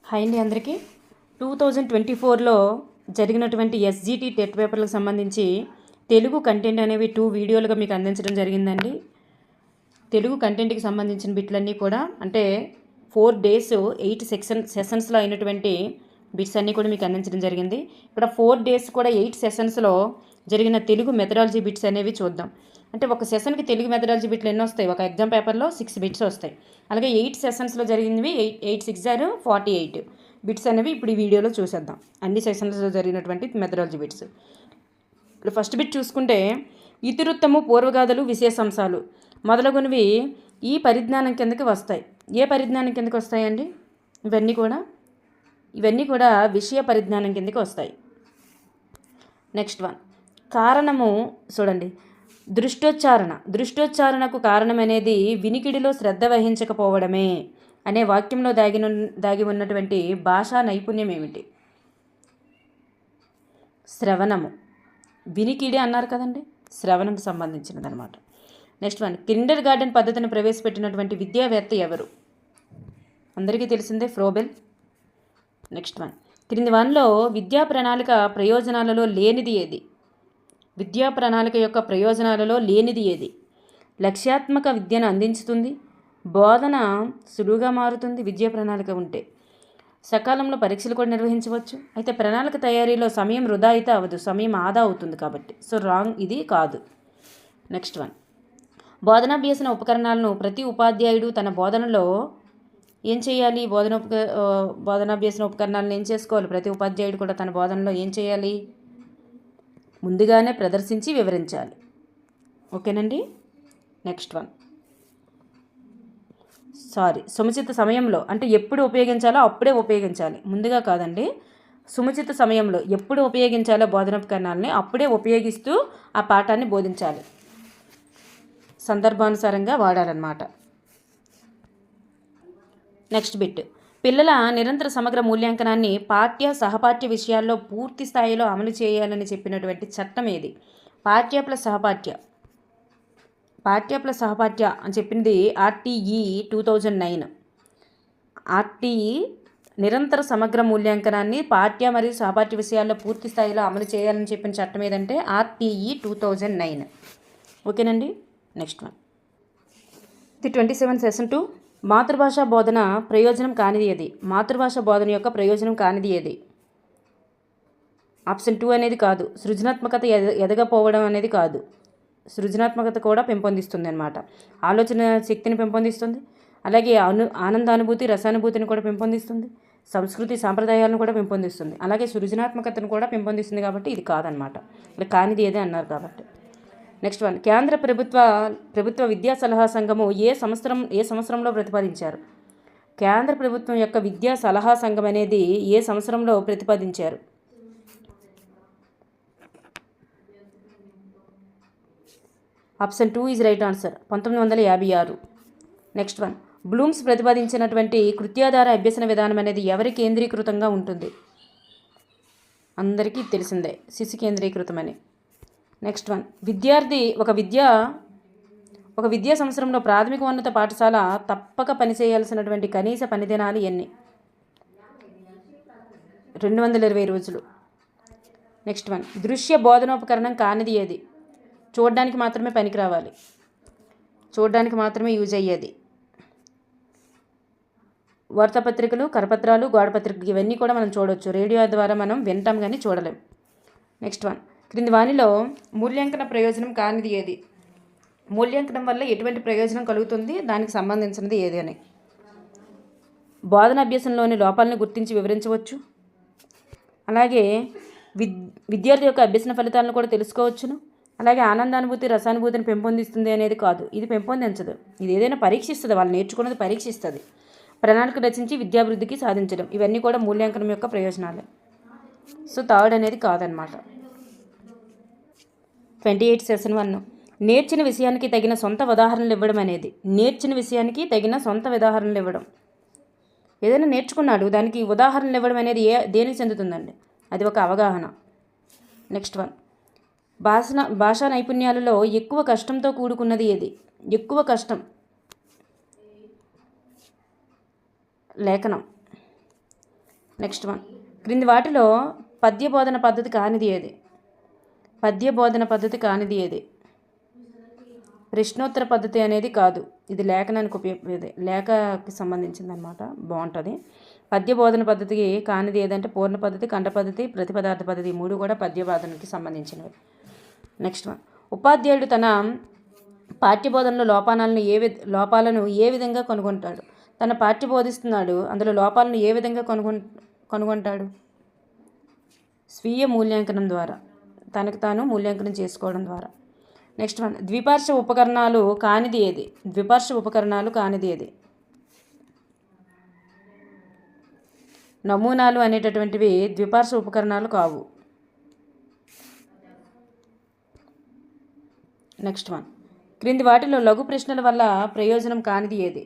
Hi అండి అందరికీ. 2024లో జరిగినటువంటి ఎస్జిటి టెట్ పేపర్లకు సంబంధించి తెలుగు కంటెంట్ అనేవి 2 వీడియోలుగా మీకు అందించడం జరిగిందండి. తెలుగు కంటెంట్కి సంబంధించిన బిట్లన్నీ కూడా అంటే 4 days 8 సెషన్స్లో అయినటువంటి బిట్స్ అన్నీ కూడా మీకు అందించడం జరిగింది. ఇక్కడ 4 days కూడా 8 సెషన్స్లో జరిగిన తెలుగు మెథడాలజీ బిట్స్ అనేవి చూద్దాం. అంటే ఒక సెషన్కి తెలుగు మెథడాలజీ బిట్లు ఎన్ని వస్తాయి? ఒక ఎగ్జామ్ పేపర్లో 6 బిట్స్ వస్తాయి. అలాగే 8 సెషన్స్లో జరిగినవి 8 6 48 బిట్స్ అనేవి ఇప్పుడు ఈ వీడియోలో చూసేద్దాం. అన్ని సెషన్స్లో జరిగినటువంటి మెథడాలజీ బిట్స్. ఇప్పుడు ఫస్ట్ బిట్ చూసుకుంటే ఇతివృత్తము, పూర్వగాథలు, విశేషాంశాలు మొదలగునవి ఈ పరిజ్ఞానం కిందకి వస్తాయి. ఏ పరిజ్ఞానం కిందకి వస్తాయండి? ఇవన్నీ కూడా విషయ పరిజ్ఞానం కిందకి వస్తాయి. నెక్స్ట్ వన్, కారణము చూడండి. దృష్టోచ్చారణకు కారణం అనేది వినికిడిలో శ్రద్ధ వహించకపోవడమే అనే వాక్యంలో దాగి ఉన్నటువంటి భాషా నైపుణ్యం ఏమిటి? శ్రవణము. వినికిడి అన్నారు కదండి, శ్రవణంకు సంబంధించినది అనమాట. నెక్స్ట్ వన్, కిండర్ గార్డెన్ పద్ధతిని ప్రవేశపెట్టినటువంటి విద్యావేత్త ఎవరు? అందరికీ తెలిసిందే, ఫ్రోబెల్. నెక్స్ట్ వన్, క్రింది వన్లో విద్యా ప్రణాళిక ప్రయోజనాలలో లేనిది ఏది? విద్యా ప్రణాళిక యొక్క ప్రయోజనాలలో లేనిది ఏది? లక్ష్యాత్మక విద్యను అందించుతుంది, బోధన సులువుగా మారుతుంది విద్యా ప్రణాళిక ఉంటే, సకాలంలో పరీక్షలు కూడా నిర్వహించవచ్చు. అయితే ప్రణాళిక తయారీలో సమయం వృధా అయితే అవ్వదు, సమయం ఆదా అవుతుంది కాబట్టి. సో రాంగ్, ఇది కాదు. నెక్స్ట్ వన్, బోధనాభ్యసన ఉపకరణాలను ప్రతి ఉపాధ్యాయుడు తన బోధనలో ఏం చేయాలి? బోధనాభ్యసన ఉపకరణాలను ఏం చేసుకోవాలి? ప్రతి ఉపాధ్యాయుడు కూడా తన బోధనలో ఏం చేయాలి? ముందుగానే ప్రదర్శించి వివరించాలి. ఓకేనండి. నెక్స్ట్ వన్, సముచిత సమయంలో అంటే ఎప్పుడు ఉపయోగించాలో అప్పుడే ఉపయోగించాలి, ముందుగా కాదండి. సముచిత సమయంలో ఎప్పుడు ఉపయోగించాలో బోధనోపకరణాలని అప్పుడే ఉపయోగిస్తూ ఆ పాఠాన్ని బోధించాలి, సందర్భానుసారంగా వాడాలన్నమాట. నెక్స్ట్ బిట్, పిల్లల నిరంతర సమగ్ర మూల్యాంకనాన్ని పాఠ్య సహపాఠ్య విషయాల్లో పూర్తి స్థాయిలో అమలు చేయాలని చెప్పినటువంటి చట్టం ఏది? పాఠ్య ప్లస్ సహపాఠ్య అని చెప్పింది ఆర్టీఈ 2009. ఆర్టీఈ నిరంతర సమగ్ర మూల్యాంకనాన్ని పాఠ్య మరియు సహపాఠ్య విషయాల్లో పూర్తి స్థాయిలో అమలు చేయాలని చెప్పిన చట్టం ఏదంటే ఆర్టీఈ 2009. ఓకేనండి. నెక్స్ట్ వన్, ఇది 27 సెషన్ 2. మాతృభాష బోధన ప్రయోజనం కానిది ఏది? మాతృభాష బోధన యొక్క ప్రయోజనం కానిది ఏది? ఆప్షన్ 2 అనేది కాదు. సృజనాత్మకత ఎదగపోవడం అనేది కాదు. సృజనాత్మకత కూడా పెంపొందిస్తుంది అన్నమాట. ఆలోచన శక్తిని పెంపొందిస్తుంది, అలాగే ఆనందానుభూతి రసానుభూతిని కూడా పెంపొందిస్తుంది, సంస్కృతి సాంప్రదాయాలను కూడా పెంపొందిస్తుంది, అలాగే సృజనాత్మకతను కూడా పెంపొందిస్తుంది. కాబట్టి ఇది కాదనమాట, ఇలా కానిది ఏదే అన్నారు కాబట్టి. నెక్స్ట్ వన్, కేంద్ర ప్రభుత్వ విద్యా సలహా సంఘము ఏ సంవత్సరంలో ప్రతిపాదించారు? కేంద్ర ప్రభుత్వం యొక్క విద్యా సలహా సంఘం అనేది ఏ సంవత్సరంలో ప్రతిపాదించారు? Option 2 is right answer, 1956. Next one, Bloom's ప్రతిపాదించినటువంటి కృత్యాధార అభ్యసన విధానం అనేది ఎవరి కేంద్రీకృతంగా ఉంటుంది? అందరికీ తెలిసిందే, శిశు కేంద్రీకృతమని. నెక్స్ట్ వన్, విద్యార్థి ఒక విద్యా సంవత్సరంలో ప్రాథమిక ఉన్నత పాఠశాల తప్పక పనిచేయాల్సినటువంటి కనీస పని దినాలు ఎన్ని? 220 రోజులు. నెక్స్ట్ వన్, దృశ్య బోధనోపకరణం కానిది ఏది? చూడడానికి మాత్రమే పనికి రావాలి, చూడడానికి మాత్రమే యూజ్ అయ్యేది. వార్తాపత్రికలు, కరపత్రాలు, గోడపత్రికలు ఇవన్నీ కూడా మనం చూడవచ్చు, రేడియో ద్వారా మనం వింటాం కానీ చూడలేం. నెక్స్ట్ వన్, క్రింది వానిలో మూల్యాంకన ప్రయోజనం కానిది ఏది? మూల్యాంకనం వల్ల ఎటువంటి ప్రయోజనం కలుగుతుంది, దానికి సంబంధించినది ఏది అని. బోధన అభ్యాసంలోని లోపాలను గుర్తించి వివరించవచ్చు, అలాగే విద్యార్థి యొక్క అభ్యసన ఫలితాలను కూడా తెలుసుకోవచ్చును, అలాగే ఆనందానుభూతి రసానుభూతిని పెంపొందిస్తుంది అనేది కాదు, ఇది పెంపొందించదు. ఇది ఏదైనా పరీక్షిస్తుంది, వాళ్ళు నేర్చుకున్నది పరీక్షిస్తుంది. ప్రణాళిక రచించి విద్యాభివృద్ధికి సాధించడం, ఇవన్నీ కూడా మూల్యాంకనం యొక్క ప్రయోజనాలే. సో థర్డ్ అనేది కాదనమాట. 28 సెషన్ 1, నేర్చిన విషయానికి తగిన సొంత ఉదాహరణలు ఇవ్వడం అనేది. నేర్చిన విషయానికి తగిన సొంత ఉదాహరణలు ఇవ్వడం, ఏదైనా నేర్చుకున్నాడు దానికి ఉదాహరణలు ఇవ్వడం అనేది దేనికి చెందుతుందండి? అది ఒక అవగాహన. నెక్స్ట్ వన్, భాషా నైపుణ్యాలలో ఎక్కువ కష్టంతో కూడుకున్నది ఏది? ఎక్కువ కష్టం, లేఖనం. నెక్స్ట్ వన్, క్రింది వాటిలో పద్య బోధన పద్ధతి కానిది ఏది? పద్య బోధన పద్ధతి కానిది ఏది? ప్రశ్నోత్తర పద్ధతి అనేది కాదు, ఇది లేఖనానికి ఉపయోగపడేది, లేఖకి సంబంధించింది అనమాట, బాగుంటుంది. పద్య బోధన పద్ధతికి కానిది ఏదంటే పూర్ణ పద్ధతి, ఖండ పద్ధతి, ప్రతిపదార్థ పద్ధతి, ఈ మూడు కూడా పద్య బోధనకి సంబంధించినవి. నెక్స్ట్ వన్, ఉపాధ్యాయుడు తన పాఠ్యబోధనలో లోపాలను ఏ విధంగా కనుగొంటాడు? తన పాఠ్య బోధిస్తున్నాడు, అందులో లోపాలను ఏ విధంగా కనుగొంటాడు? స్వీయ మూల్యాంకనం ద్వారా, తనకు తాను మూల్యాంకనం చేసుకోవడం ద్వారా. నెక్స్ట్ వన్, ద్విపార్శ్వ ఉపకరణాలు కానిది ఏది? ద్విపార్శ్వ ఉపకరణాలు కానిది ఏది? నమూనాలు అనేటటువంటివి ద్విపార్శ్వ ఉపకరణాలు కావు. నెక్స్ట్ వన్, క్రింది వాటిలో లఘు ప్రశ్నల వల్ల ప్రయోజనం కానిది ఏది?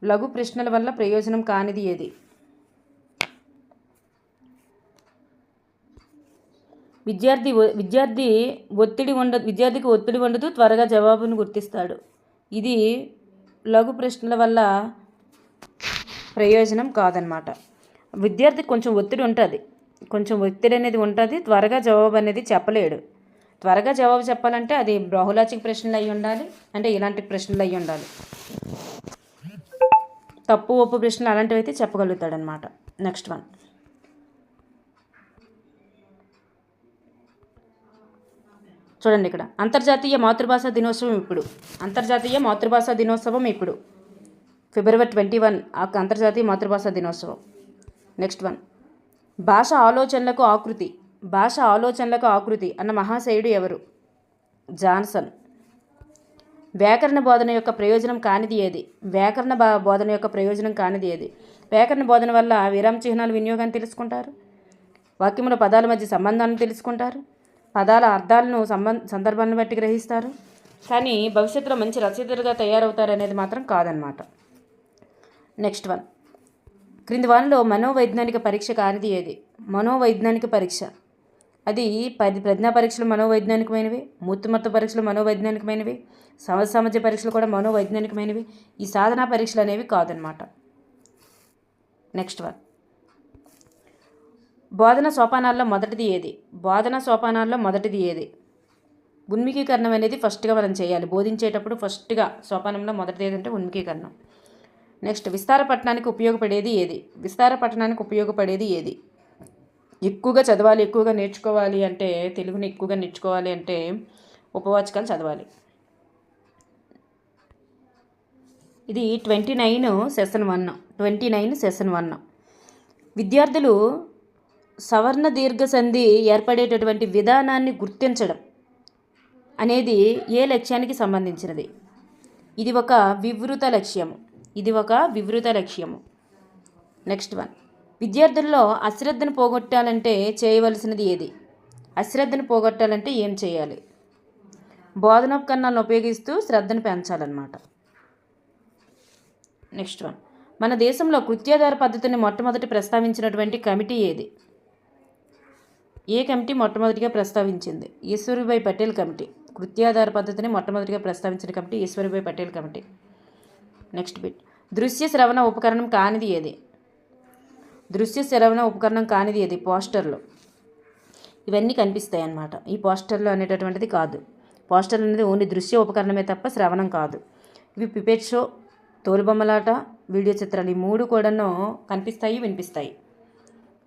లఘు ప్రశ్నల వల్ల ప్రయోజనం కానిది ఏది? విద్యార్థికి ఒత్తిడి ఉండదు, త్వరగా జవాబును గుర్తిస్తాడు. ఇది లఘు ప్రశ్నల వల్ల ప్రయోజనం కాదనమాట. విద్యార్థికి కొంచెం ఒత్తిడి ఉంటుంది, అనేది ఉంటుంది, త్వరగా జవాబు అనేది చెప్పలేడు. త్వరగా జవాబు చెప్పాలంటే అది బహుళాచిక ప్రశ్నలు అయి ఉండాలి, అంటే ఇలాంటి ప్రశ్నలు అయి ఉండాలి. తప్పు ఒప్పు ప్రశ్నలు అలాంటివి అయితే చెప్పగలుగుతాడనమాట. నెక్స్ట్ వన్, చూడండి ఇక్కడ, అంతర్జాతీయ మాతృభాషా దినోత్సవం ఇప్పుడు ఫిబ్రవరి 21 అంతర్జాతీయ మాతృభాషా దినోత్సవం. నెక్స్ట్ వన్, భాష ఆలోచనలకు ఆకృతి అన్న మహాశయుడు ఎవరు? జాన్సన్. వ్యాకరణ బోధన యొక్క ప్రయోజనం కానిది ఏది? వ్యాకరణ బోధన వల్ల విరామ చిహ్నాల వినియోగాన్ని తెలుసుకుంటారు, వాక్యముల పదాల మధ్య సంబంధాలను తెలుసుకుంటారు, పదాల అర్థాలను సందర్భాన్ని బట్టి గ్రహిస్తారు, కానీ భవిష్యత్తులో మంచి రచయితలుగా తయారవుతారు అనేది మాత్రం కాదనమాట. నెక్స్ట్ వన్, క్రింది వానిలో మనోవైజ్ఞానిక పరీక్ష కానిది ఏది? మనోవైజ్ఞానిక పరీక్ష అది ప్రజ్ఞా పరీక్షలు మనోవైజ్ఞానికమైనవి, మూర్తిమత్వ పరీక్షలు మనోవైజ్ఞానికమైనవి, సామర్థ్య పరీక్షలు కూడా మనోవైజ్ఞానికమైనవి. ఈ సాధనా పరీక్షలు అనేవి కాదనమాట. నెక్స్ట్ వన్, బోధన సోపానాల్లో మొదటిది ఏది? ఉన్ముఖీకరణం అనేది ఫస్ట్గా మనం చేయాలి. బోధించేటప్పుడు ఫస్ట్గా సోపానంలో మొదటిది ఏదంటే ఉన్ముఖీకరణం. నెక్స్ట్, విస్తార పఠనానికి ఉపయోగపడేది ఏది? ఎక్కువగా చదవాలి, ఎక్కువగా నేర్చుకోవాలి అంటే, తెలుగుని ఎక్కువగా నేర్చుకోవాలి అంటే ఉపవాచకాలు చదవాలి. ఇది 29 సెషన్ 1. విద్యార్థులు సవర్ణ దీర్ఘ సంధి ఏర్పడేటటువంటి విధానాన్ని గుర్తించడం అనేది ఏ లక్ష్యానికి సంబంధించినది? ఇది ఒక వివృత లక్ష్యము. నెక్స్ట్ వన్, విద్యార్థుల్లో అశ్రద్ధను పోగొట్టాలంటే చేయవలసినది ఏది? ఏం చేయాలి? బోధనోపకరణాలను ఉపయోగిస్తూ శ్రద్ధను పెంచాలన్నమాట. నెక్స్ట్ వన్, మన దేశంలో కృత్యాధార పద్ధతిని మొట్టమొదటి ప్రస్తావించినటువంటి కమిటీ ఏది? ఏ కమిటీ మొట్టమొదటిగా ప్రస్తావించింది? ఈశ్వరీభాయ్ పటేల్ కమిటీ. కృత్యాధార పద్ధతిని మొట్టమొదటిగా ప్రస్తావించిన committee Ishwarbhai Patel committee. Next bit, దృశ్య శ్రవణ ఉపకరణం కానిది ఏది? పోస్టర్లు. ఇవన్నీ కనిపిస్తాయి అన్నమాట. ఈ పోస్టర్లు అనేటటువంటిది కాదు. పోస్టర్లు అనేది ఓన్లీ దృశ్య ఉపకరణమే తప్ప శ్రవణం కాదు. ఇవి పిపెట్ షో, తోలుబొమ్మలాట, వీడియో చిత్రాలు, ఈ మూడు కూడాను కనిపిస్తాయి, వినిపిస్తాయి.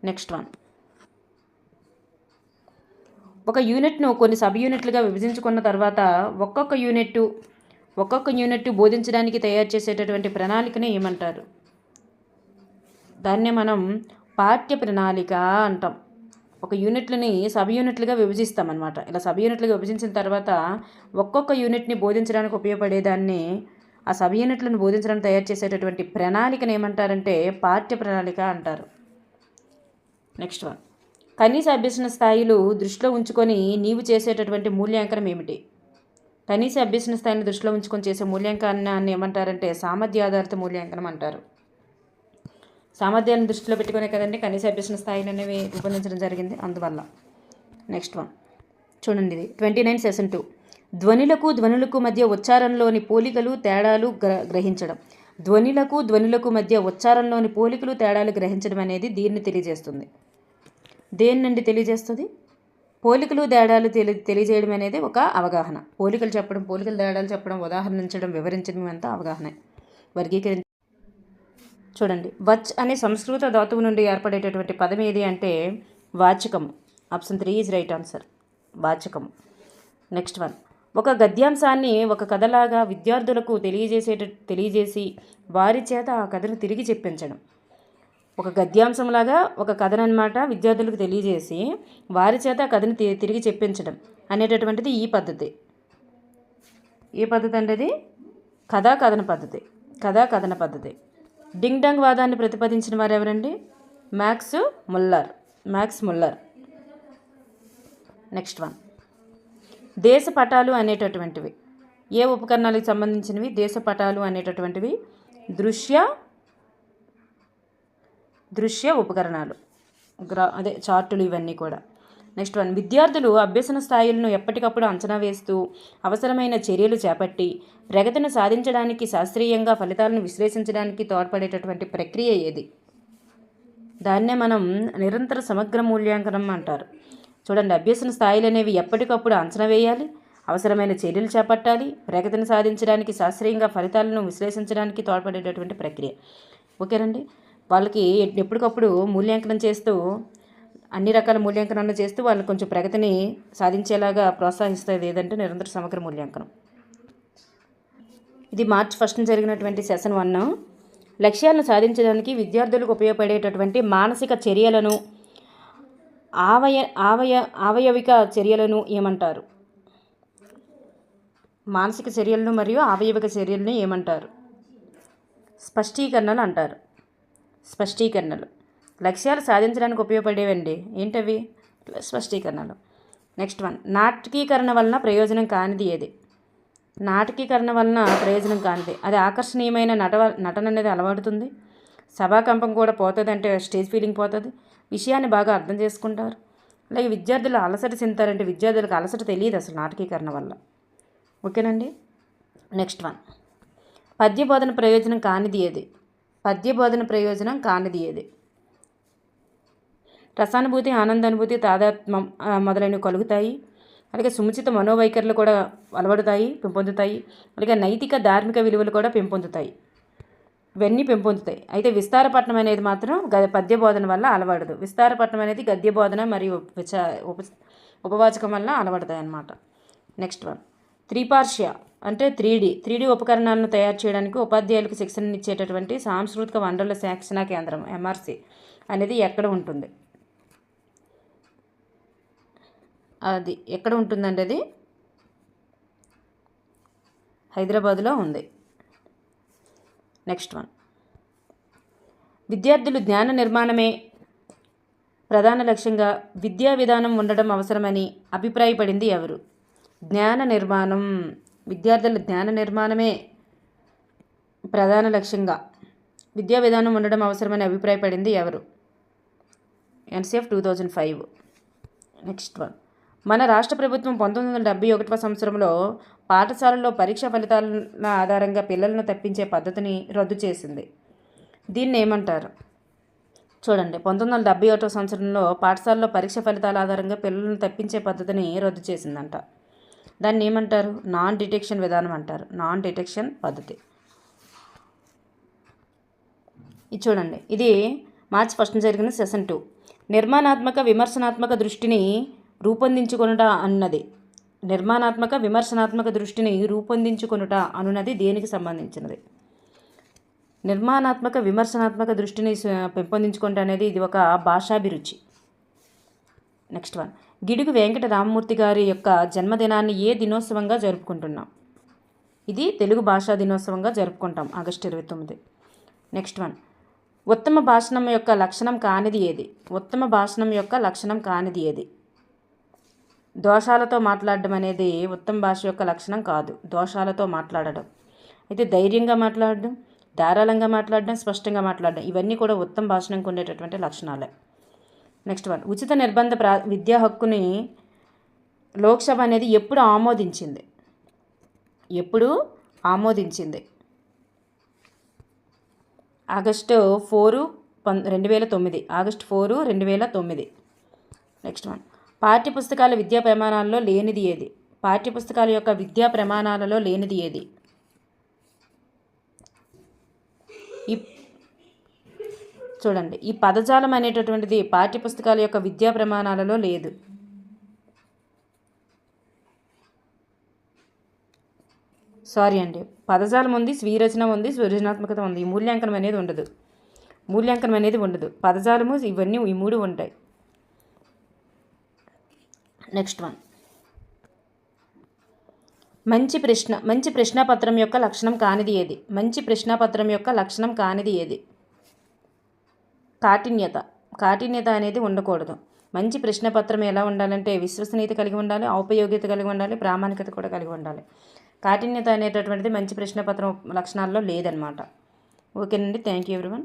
నెక్స్ట్ వన్, ఒక యూనిట్ను కొన్ని సబ్ యూనిట్లుగా విభజించుకున్న తర్వాత ఒక్కొక్క యూనిట్ బోధించడానికి తయారు చేసేటటువంటి ప్రణాళికని ఏమంటారు? దాన్నే మనం పాఠ్య ప్రణాళిక అంటాం. ఒక యూనిట్లని సబ్ యూనిట్లుగా విభజిస్తామన్నమాట. ఇలా సబ్ యూనిట్లుగా విభజించిన తర్వాత ఒక్కొక్క యూనిట్ని బోధించడానికి ఉపయోగపడేదాన్ని, ఆ సబ్ యూనిట్లను బోధించడానికి తయారు చేసేటటువంటి ప్రణాళికను ఏమంటారంటే పాఠ్య ప్రణాళిక అంటారు. నెక్స్ట్ వన్, కనీస అభ్యసన స్థాయిలు దృష్టిలో ఉంచుకొని నీవు చేసేటటువంటి మూల్యాంకనం ఏమిటి? కనీస అభ్యసన స్థాయిని దృష్టిలో ఉంచుకొని చేసే మూల్యాంకనాన్ని ఏమంటారంటే సామర్థ్య ఆధారిత మూల్యాంకనం అంటారు. సామర్థ్యాలను దృష్టిలో పెట్టుకునే కదండి కనీస అభ్యసన స్థాయిలు అనేవి రూపొందించడం జరిగింది, అందువల్ల. నెక్స్ట్ వన్ చూడండి, ఇది 29 సెషన్ 2. ధ్వనులకు మధ్య ఉచ్చారణలోని పోలికలు తేడాలు గ్రహించడం. ధ్వనులకు మధ్య ఉచ్చారణలోని పోలికలు తేడాలు గ్రహించడం అనేది దీన్ని తెలియజేస్తుంది. దేని నుండి తెలియజేస్తుంది? పోలికలు తేడాలు తెలియజేయడం అనేది ఒక అవగాహన. పోలికలు తేడాలు చెప్పడం, ఉదాహరణించడం, వివరించడం అంతా అవగాహన. చూడండి, వచ్ అనే సంస్కృత ధాతువు నుండి ఏర్పడేటటువంటి పదం ఏది అంటే వాచకము. ఆప్షన్ 3 ఈజ్ రైట్ ఆన్సర్, వాచకము. నెక్స్ట్ వన్, ఒక గద్యాంశాన్ని ఒక కథలాగా విద్యార్థులకు తెలియజేసి వారి చేత ఆ కథను తిరిగి చెప్పించడం. ఒక గద్యాంశంలాగా ఒక కథను అన్నమాట విద్యార్థులకు తెలియజేసి వారి చేత ఆ కథను తిరిగి చెప్పించడం అనేటటువంటిది ఈ పద్ధతి. ఏ పద్ధతి అంటే అది కథన పద్ధతి. డింగ్ డంగ్ వాదాన్ని ప్రతిపాదించిన వారు ఎవరండి? Max Muller. నెక్స్ట్ వన్, దేశపటాలు అనేటటువంటివి ఏ ఉపకరణాలకు సంబంధించినవి? దేశపటాలు అనేటటువంటివి దృశ్య ఉపకరణాలు, చార్టులు, ఇవన్నీ కూడా. నెక్స్ట్ వన్, విద్యార్థులు అభ్యసన స్థాయిలను ఎప్పటికప్పుడు అంచనా వేస్తూ అవసరమైన చర్యలు చేపట్టి ప్రగతిని సాధించడానికి, శాస్త్రీయంగా ఫలితాలను విశ్లేషించడానికి తోడ్పడేటటువంటి ప్రక్రియ ఏది? దాన్నే మనం నిరంతర సమగ్ర మూల్యాంకనం అంటారు. చూడండి, అభ్యసన స్థాయిలు అనేవి ఎప్పటికప్పుడు అంచనా వేయాలి, అవసరమైన చర్యలు చేపట్టాలి, ప్రగతిని సాధించడానికి, శాస్త్రీయంగా ఫలితాలను విశ్లేషించడానికి తోడ్పడేటటువంటి ప్రక్రియ. ఓకేనండి, వాళ్ళకి ఎప్పటికప్పుడు మూల్యాంకనం చేస్తూ, అన్ని రకాల మూల్యాంకనాలు చేస్తూ వాళ్ళు కొంచెం ప్రగతిని సాధించేలాగా ప్రోత్సహిస్తుంది ఏదంటే నిరంతర సమగ్ర మూల్యాంకనం. ఇది March 1 జరిగినటువంటి సెషన్ 1. లక్ష్యాలను సాధించడానికి విద్యార్థులకు ఉపయోగపడేటటువంటి మానసిక చర్యలను, ఆవయవిక చర్యలను ఏమంటారు? మానసిక చర్యలను మరియు ఆవయవిక చర్యలను ఏమంటారు? స్పష్టీకరణలు అంటారు. లక్ష్యాలు సాధించడానికి ఉపయోగపడేవండి. ఏంటవి? స్పష్టీకరణలు. నెక్స్ట్ వన్, నాటకీకరణ వలన ప్రయోజనం కానిది ఏది? అది ఆకర్షణీయమైన నటన అనేది అలవాడుతుంది, సభాకంపం కూడా పోతుంది, అంటే స్టేజ్ ఫీలింగ్ పోతుంది, విషయాన్ని బాగా అర్థం చేసుకుంటారు. అలాగే విద్యార్థులు అలసట చెందుతారంటే విద్యార్థులకు అలసట తెలియదు అసలు నాటకీకరణ వల్ల. ఓకేనండి. నెక్స్ట్ వన్, పద్యబోధన ప్రయోజనం కానిది ఏది? రసానుభూతి, ఆనందానుభూతి, తాదాత్మ్యం మొదలైనవి కలుగుతాయి. అలాగే సముచిత మనోవైఖరులు కూడా పెంపొందుతాయి. అలాగే నైతిక, ధార్మిక విలువలు కూడా ఇవన్నీ పెంపొందుతాయి. అయితే విస్తారపట్నం అనేది మాత్రం పద్య బోధన వల్ల అలవాడదు. విస్తారపట్నం అనేది గద్య బోధన మరియు ఉపవాచకం వల్ల అలవడతాయి అన్నమాట. నెక్స్ట్ వన్, త్రిపార్శ్య అంటే 3D ఉపకరణాలను తయారు చేయడానికి ఉపాధ్యాయులకు శిక్షణ ఇచ్చేటటువంటి సాంస్కృతిక వనరుల శిక్షణా కేంద్రం MRC అనేది ఎక్కడ ఉంటుంది? అది ఎక్కడ ఉంటుందండి? అది హైదరాబాదులో ఉంది. నెక్స్ట్ వన్, విద్యార్థులు జ్ఞాన నిర్మాణమే ప్రధాన లక్ష్యంగా విద్యా విధానం ఉండడం అవసరమని అభిప్రాయపడింది ఎవరు? విద్యార్థుల జ్ఞాన నిర్మాణమే ప్రధాన లక్ష్యంగా విద్యా విధానం ఉండడం అవసరమని అభిప్రాయపడింది ఎవరు? NCF 2005. నెక్స్ట్ వన్, మన రాష్ట్ర ప్రభుత్వం 1971 సంవత్సరంలో పాఠశాలల్లో పరీక్ష ఫలితాల ఆధారంగా పిల్లలను తప్పించే పద్ధతిని రద్దు చేసింది. దీన్ని ఏమంటారు? చూడండి, 1971 సంవత్సరంలో పాఠశాలలో పరీక్ష ఫలితాల ఆధారంగా పిల్లలను తప్పించే పద్ధతిని రద్దు చేసిందంట. దాన్ని ఏమంటారు? నాన్ డిటెక్షన్ విధానం అంటారు. నాన్ డిటెక్షన్ పద్ధతి. ఇది చూడండి, ఇది March 1 జరిగిన సెషన్ 2. నిర్మాణాత్మక విమర్శనాత్మక దృష్టిని రూపొందించుకొనుట అనున్నది దేనికి సంబంధించినది? నిర్మాణాత్మక విమర్శనాత్మక దృష్టిని పెంపొందించుకుంట అనేది ఇది ఒక భాషాభిరుచి. నెక్స్ట్ వన్, గిడుగు వెంకట రామమూర్తి గారి యొక్క జన్మదినాన్ని ఏ దినోత్సవంగా జరుపుకుంటున్నాం? ఇది తెలుగు భాషా దినోత్సవంగా జరుపుకుంటాం August 29. నెక్స్ట్ వన్, ఉత్తమ భాషణం యొక్క లక్షణం కానిది ఏది? దోషాలతో మాట్లాడడం అనేది ఉత్తమ భాష యొక్క లక్షణం కాదు. దోషాలతో మాట్లాడడం, అయితే ధైర్యంగా మాట్లాడడం, ధారాళంగా మాట్లాడడం, స్పష్టంగా మాట్లాడడం, ఇవన్నీ కూడా ఉత్తమ భాషణంకి ఉండేటటువంటి లక్షణాలే. నెక్స్ట్ వన్, ఉచిత నిర్బంధ విద్యా హక్కుని లోక్సభ అనేది ఎప్పుడు ఆమోదించింది? ఆగస్టు 4, 2009. ఆగస్టు 4, 2009. నెక్స్ట్ వన్, పాఠ్యపుస్తకాల విద్యా ప్రమాణాలలో లేనిది ఏది? పాఠ్యపుస్తకాల యొక్క విద్యా ప్రమాణాలలో లేనిది ఏది? ఈ చూడండి, ఈ పదజాలం అనేటటువంటిది పాఠ్యపుస్తకాల యొక్క విద్యా ప్రమాణాలలో లేదు. సారీ అండి, పదజాలం ఉంది, స్వీరచన ఉంది, సృజనాత్మకత ఉంది. ఈ మూల్యాంకనం అనేది ఉండదు. పదజాలము ఇవన్నీ ఈ 3 ఉంటాయి. నెక్స్ట్ వన్, మంచి ప్రశ్నాపత్రం యొక్క లక్షణం కానిది ఏది? మంచి ప్రశ్నాపత్రం యొక్క లక్షణం కానిది ఏది? కాఠిన్యత అనేది ఉండకూడదు. మంచి ప్రశ్నపత్రం ఎలా ఉండాలంటే విశ్వసనీయత కలిగి ఉండాలి, ఔపయోగ్యత కలిగి ఉండాలి, ప్రామాణికత కూడా కలిగి ఉండాలి. కాఠిన్యత అనేటటువంటిది మంచి ప్రశ్నపత్రం లక్షణాల్లో లేదనమాట. ఓకేనండి, థ్యాంక్ యూ ఎవ్రీవన్.